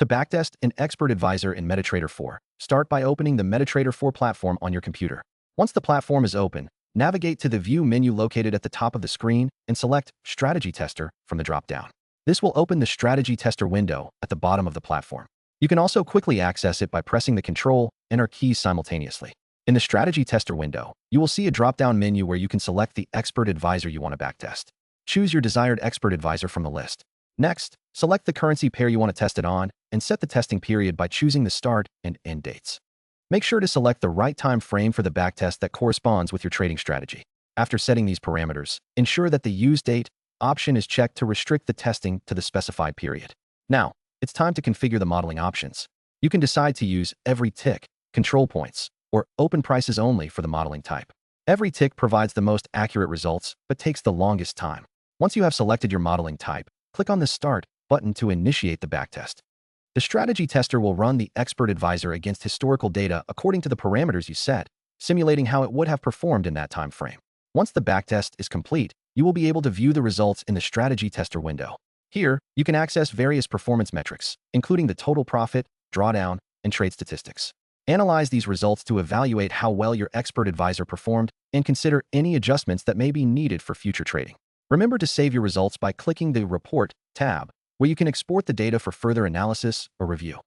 To backtest an expert advisor in MetaTrader 4, start by opening the MetaTrader 4 platform on your computer. Once the platform is open, navigate to the View menu located at the top of the screen and select Strategy Tester from the dropdown. This will open the Strategy Tester window at the bottom of the platform. You can also quickly access it by pressing the Control and R keys simultaneously. In the Strategy Tester window, you will see a drop-down menu where you can select the expert advisor you want to backtest. Choose your desired expert advisor from the list. Next, select the currency pair you want to test it on and set the testing period by choosing the start and end dates. Make sure to select the right time frame for the backtest that corresponds with your trading strategy. After setting these parameters, ensure that the Use Date option is checked to restrict the testing to the specified period. Now, it's time to configure the modeling options. You can decide to use every tick, control points, or open prices only for the modeling type. Every tick provides the most accurate results, but takes the longest time. Once you have selected your modeling type, click on the Start button to initiate the backtest. The strategy tester will run the expert advisor against historical data according to the parameters you set, simulating how it would have performed in that time frame. Once the backtest is complete, you will be able to view the results in the strategy tester window. Here, you can access various performance metrics, including the total profit, drawdown, and trade statistics. Analyze these results to evaluate how well your expert advisor performed and consider any adjustments that may be needed for future trading. Remember to save your results by clicking the Report tab, where you can export the data for further analysis or review.